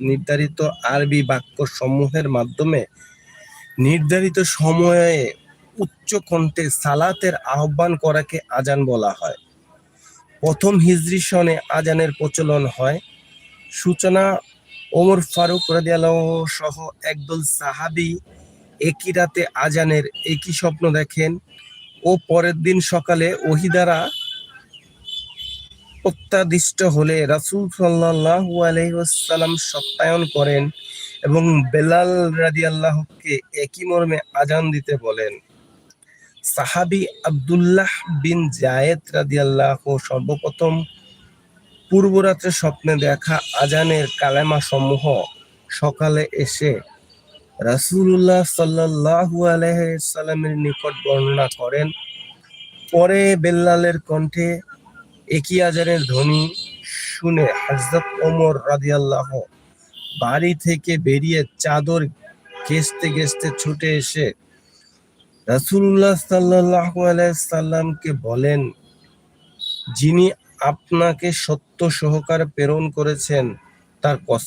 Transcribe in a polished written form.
নির্ধারিত আরবি বাক্য সমূহের মাধ্যমে নির্ধারিত সময়ে উচ্চ কণ্ঠে সালাতের আহ্বান করাকে আজান বলা হয়। প্রথম হিজরি সনে আজানের প্রচলন হয়। সূচনা ওমর ফারুক রাদিয়াল্লাহু সহ একদল সাহাবী একই রাতে আজানের একই স্বপ্ন দেখেন ও পরের দিন সকালে ওহী দ্বারা প্রত্যাদিষ্ট হলে রাসূল সাল্লাল্লাহু আলাইহি ওয়াসাল্লাম সত্যায়ন করেন এবং বেলাল রাদিয়াল্লাহুকে একই মর্মে আজান দিতে বলেন। সাহাবী আব্দুল্লাহ বিন যায়েদ রাদিয়াল্লাহু সর্বপ্রথম পূর্বরাত্রে স্বপ্নে দেখা আজানের কালেমা সমূহ সকালে এসে রাসূলুল্লাহ সাল্লাল্লাহু আলাইহি সাল্লামের নিকট বর্ণনা করেন। পরে বেলালের কণ্ঠে একই আজানের ধ্বনি শুনে হযরত ওমর রাদিয়াল্লাহু বাড়ি থেকে বেরিয়ে চাদর ঘেঁষতে ঘেঁষতে ছুটে এসে রাসূলুল্লাহ সাল্লাল্লাহু আলাইহি সাল্লামকে বলেন, যিনি আপনাকে সত্য সহকারে প্রেরণ করেছেন তার